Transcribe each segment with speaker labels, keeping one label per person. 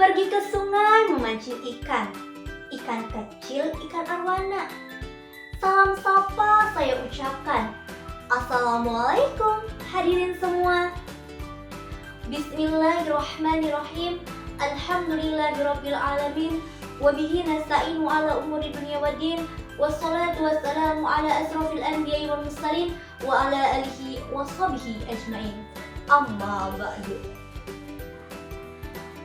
Speaker 1: Pergi ke sungai memancing ikan. Ikan kecil, ikan arwana. Salam sapa saya ucapkan. Assalamualaikum hadirin semua. Bismillahirrahmanirrahim. Alhamdulillahirabbil alamin. Wabihi nasta'inu ala umuri dunya waddin. Wassalatu wassalamu ala asrofil anbiya'i wal mursalin wa ala alihi wa sahbihi ajmain. Amma ba'du.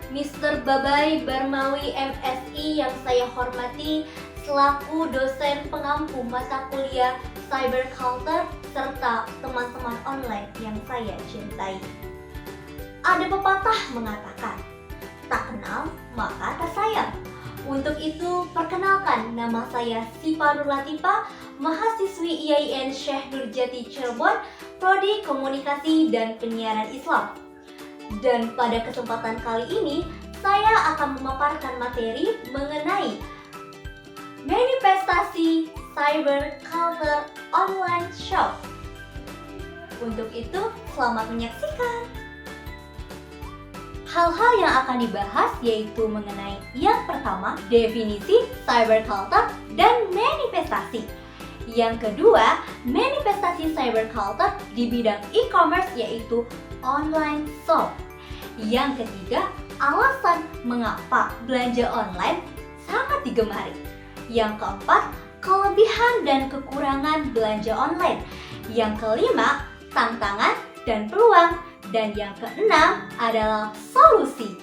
Speaker 1: Mr. Babai Barmawi MSI yang saya hormati selaku dosen pengampu mata kuliah Cyber Culture serta teman-teman online yang saya cintai. Ada pepatah mengatakan, tak kenal maka tak sayang. Untuk itu, perkenalkan, nama saya Sipa Nur Latifah, mahasiswi IAIN Syekh Nurjati Cirebon, Prodi Komunikasi dan Penyiaran Islam. Dan pada kesempatan kali ini, saya akan memaparkan materi mengenai manifestasi Cyber Culture Online Shop. Untuk itu, selamat menyaksikan. Hal-hal yang akan dibahas yaitu mengenai yang pertama, definisi cyber culture dan manifestasi. Yang kedua, manifestasi cyber culture di bidang e-commerce yaitu online shop. Yang ketiga, alasan mengapa belanja online sangat digemari. Yang keempat, kelebihan dan kekurangan belanja online. Yang kelima, tantangan dan peluang. Dan yang keenam adalah solusi.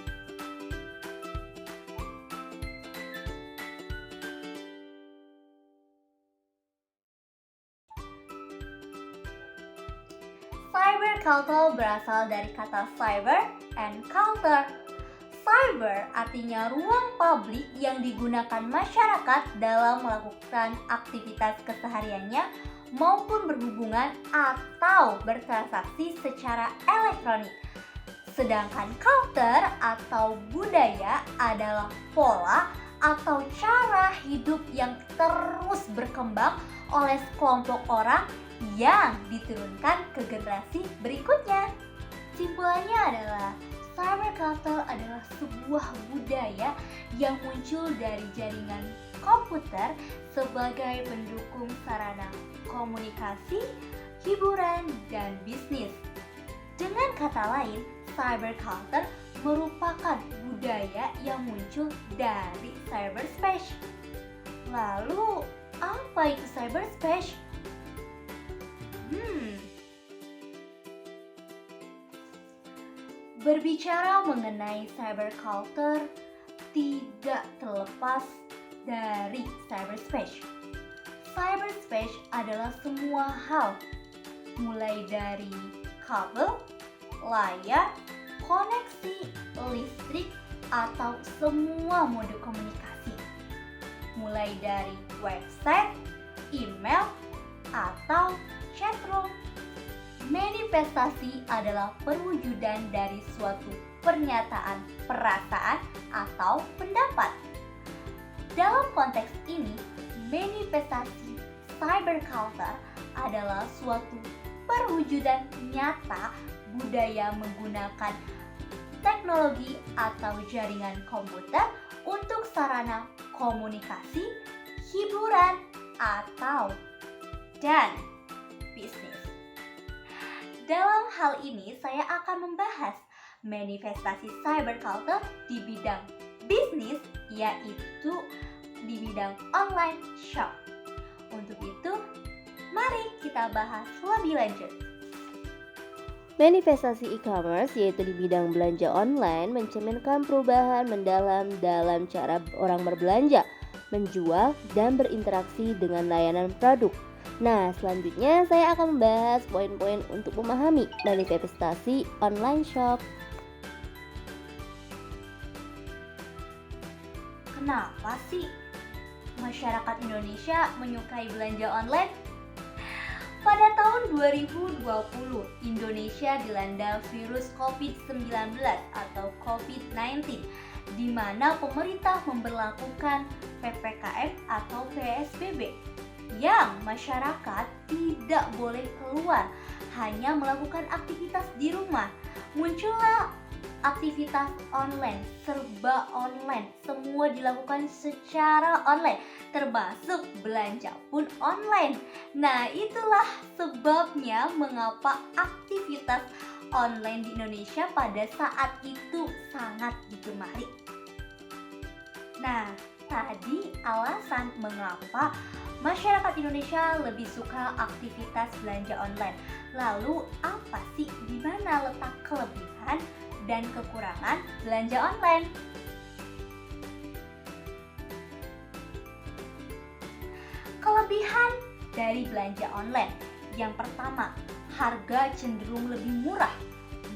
Speaker 1: Cyber culture berasal dari kata cyber and culture. Cyber artinya ruang publik yang digunakan masyarakat dalam melakukan aktivitas kesehariannya maupun berhubungan atau bertransaksi secara elektronik. Sedangkan culture atau budaya adalah pola atau cara hidup yang terus berkembang oleh sekelompok orang yang diturunkan ke generasi berikutnya. Simpulannya adalah cyber culture adalah sebuah budaya yang muncul dari jaringan komputer sebagai pendukung sarana komunikasi, hiburan, dan bisnis. Dengan kata lain, cyber culture merupakan budaya yang muncul dari cyberspace. Lalu, apa itu cyberspace? Berbicara mengenai cyber culture tidak terlepas dari cyberspace. Cyberspace adalah semua hal, mulai dari kabel, layar, koneksi listrik, atau semua mode komunikasi. Mulai dari website, email, atau chatroom. Manifestasi adalah perwujudan dari suatu pernyataan perasaan atau pendapat. Dalam konteks ini, manifestasi cyber culture adalah suatu perwujudan nyata budaya menggunakan teknologi atau jaringan komputer untuk sarana komunikasi, hiburan, dan bisnis. Dalam hal ini, saya akan membahas manifestasi cyber culture di bidang bisnis, yaitu di bidang online shop. Untuk itu, mari kita bahas lebih lanjut.
Speaker 2: Manifestasi e-commerce yaitu di bidang belanja online mencerminkan perubahan mendalam dalam cara orang berbelanja, menjual, dan berinteraksi dengan layanan produk. Nah, selanjutnya saya akan membahas poin-poin untuk memahami manifestasi online shop.
Speaker 1: Kenapa sih masyarakat Indonesia menyukai belanja online? Pada tahun 2020, Indonesia dilanda virus COVID-19 atau COVID-19, di mana pemerintah memberlakukan PPKM atau PSBB, yang masyarakat tidak boleh keluar, hanya melakukan aktivitas di rumah. Muncullah aktivitas online, serba online, semua dilakukan secara online, termasuk belanja pun online. Nah, itulah sebabnya mengapa aktivitas online di Indonesia pada saat itu sangat digemari. Nah, tadi alasan mengapa masyarakat Indonesia lebih suka aktivitas belanja online. Lalu apa sih, di mana letak kelebihan dan kekurangan belanja online? Kelebihan dari belanja online. Yang pertama, harga cenderung lebih murah.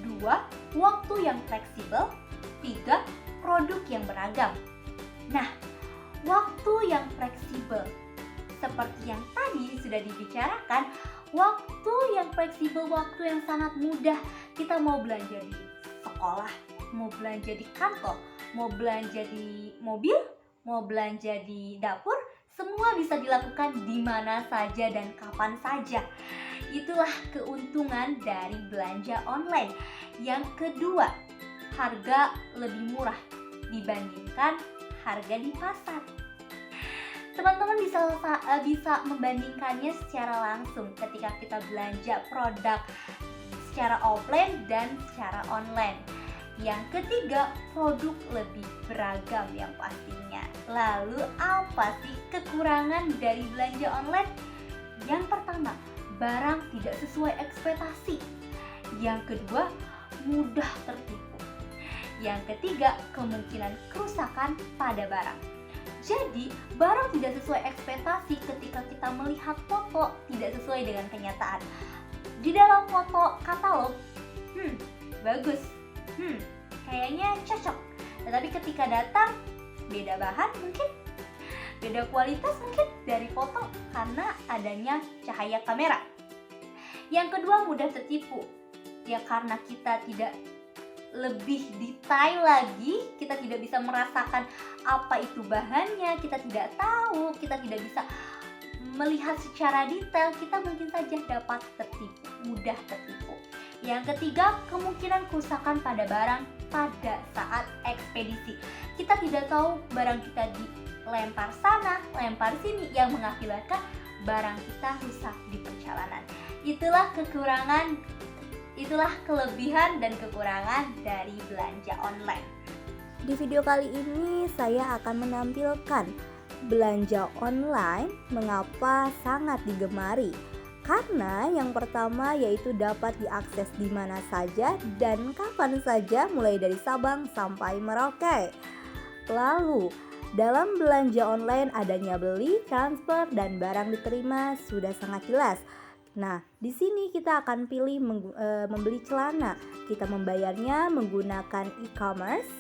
Speaker 1: 2, waktu yang fleksibel. 3, produk yang beragam. Nah, waktu yang fleksibel. Seperti yang tadi sudah dibicarakan, waktu yang fleksibel, waktu yang sangat mudah. Kita mau belanja di sekolah, mau belanja di kantor, mau belanja di mobil, mau belanja di dapur, semua bisa dilakukan di mana saja dan kapan saja. Itulah keuntungan dari belanja online. Yang kedua, harga lebih murah dibandingkan harga di pasar. Teman-teman bisa membandingkannya secara langsung ketika kita belanja produk secara offline dan secara online. Yang ketiga, produk lebih beragam yang pastinya. Lalu apa sih kekurangan dari belanja online? Yang pertama, barang tidak sesuai ekspektasi. Yang kedua, mudah tertipu. Yang ketiga, kemungkinan kerusakan pada barang. Jadi, barang tidak sesuai ekspektasi ketika kita melihat foto tidak sesuai dengan kenyataan. Di dalam foto katalog, bagus, kayaknya cocok. Tetapi ketika datang, beda bahan mungkin, beda kualitas mungkin dari foto karena adanya cahaya kamera. Yang kedua, mudah tertipu. Ya karena kita tidak lebih detail lagi, kita tidak bisa merasakan apa itu bahannya, kita tidak tahu, kita tidak bisa melihat secara detail, kita mungkin saja dapat tertipu, mudah tertipu. Yang ketiga, kemungkinan kerusakan pada barang pada saat ekspedisi. Kita tidak tahu barang kita dilempar sana, lempar sini, yang mengakibatkan barang kita rusak di perjalanan. Itulah kelebihan dan kekurangan dari belanja online.
Speaker 3: Di video kali ini saya akan menampilkan belanja online mengapa sangat digemari. Karena yang pertama yaitu dapat diakses di mana saja dan kapan saja, mulai dari Sabang sampai Merauke. Lalu, dalam belanja online adanya beli, transfer, dan barang diterima sudah sangat jelas. Nah, di sini kita akan pilih membeli celana. Kita membayarnya menggunakan e-commerce.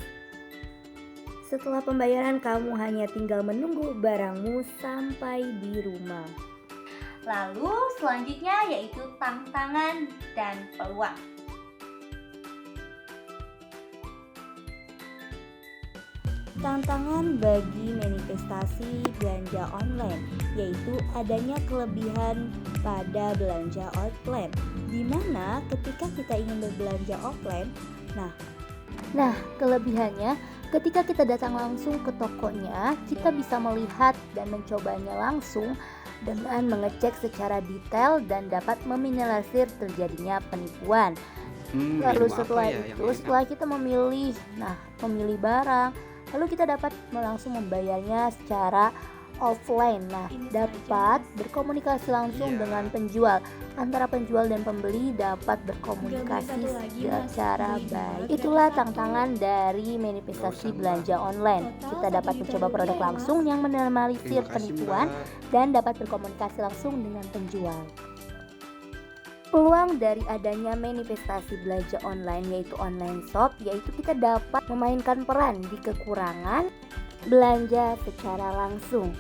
Speaker 3: Setelah pembayaran, kamu hanya tinggal menunggu barangmu sampai di rumah.
Speaker 1: Lalu selanjutnya yaitu tantangan dan peluang.
Speaker 3: Tantangan bagi manifestasi belanja online yaitu adanya kelebihan pada belanja offline, di mana ketika kita ingin berbelanja offline,
Speaker 2: Nah, kelebihannya ketika kita datang langsung ke tokonya, kita bisa melihat dan mencobanya langsung dengan mengecek secara detail dan dapat meminimalisir terjadinya penipuan. Lalu setelah kita memilih barang, lalu kita dapat langsung membayarnya secara offline. Nah, dapat berkomunikasi langsung dengan penjual. Antara penjual dan pembeli dapat berkomunikasi secara baik. Itulah tantangan dari manifestasi belanja online. Kita dapat mencoba produk langsung yang meminimalisir penipuan dan dapat berkomunikasi langsung dengan penjual. Peluang dari adanya manifestasi belanja online yaitu online shop, yaitu kita dapat memainkan peran di kekurangan belanja secara langsung.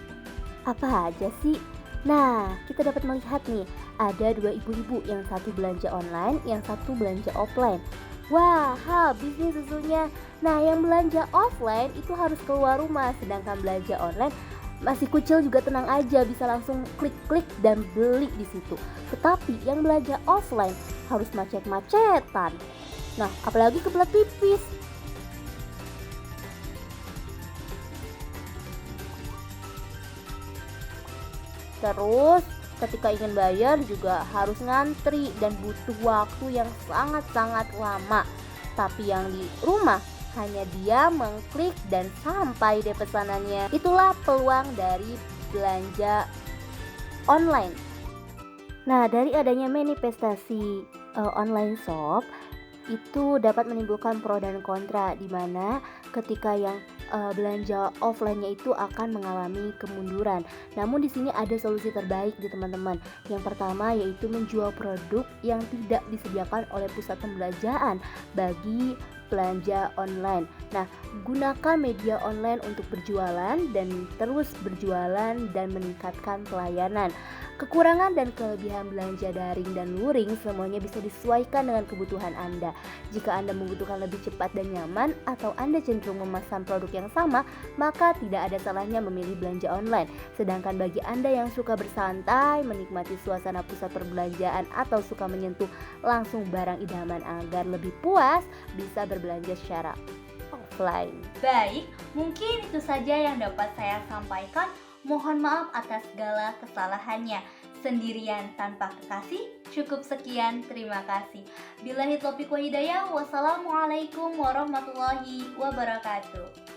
Speaker 2: Apa aja sih? Nah, kita dapat melihat nih, ada dua ibu-ibu, yang satu belanja online, yang satu belanja offline. Wah, habis nih susunya. Nah, yang belanja offline itu harus keluar rumah, sedangkan belanja online masih kucil juga tenang aja, bisa langsung klik-klik dan beli di situ. Tetapi yang belanja offline harus macet-macetan, Nah, apalagi kebelet pipis. Terus ketika ingin bayar juga harus ngantri dan butuh waktu yang sangat-sangat lama. Tapi yang di rumah hanya dia mengklik dan sampai deh pesanannya. Itulah peluang dari belanja online. Nah, dari adanya manifestasi online shop itu dapat menimbulkan pro dan kontra, di mana ketika yang belanja offline-nya itu akan mengalami kemunduran. Namun di sini ada solusi terbaik di teman-teman. Yang pertama yaitu menjual produk yang tidak disediakan oleh pusat pembelanjaan bagi belanja online. Nah, gunakan media online untuk berjualan dan terus berjualan dan meningkatkan pelayanan. Kekurangan dan kelebihan belanja daring dan luring semuanya bisa disesuaikan dengan kebutuhan Anda. Jika Anda membutuhkan lebih cepat dan nyaman atau Anda cenderung memesan produk yang sama, maka tidak ada salahnya memilih belanja online. Sedangkan bagi Anda yang suka bersantai, menikmati suasana pusat perbelanjaan atau suka menyentuh langsung barang idaman agar lebih puas, bisa berbelanja secara offline.
Speaker 1: Baik, mungkin itu saja yang dapat saya sampaikan. Mohon maaf atas segala kesalahannya. Sendirian tanpa kekasih. Cukup sekian, terima kasih. Billahi taufiq wa hidayah. Wassalamualaikum warahmatullahi wabarakatuh.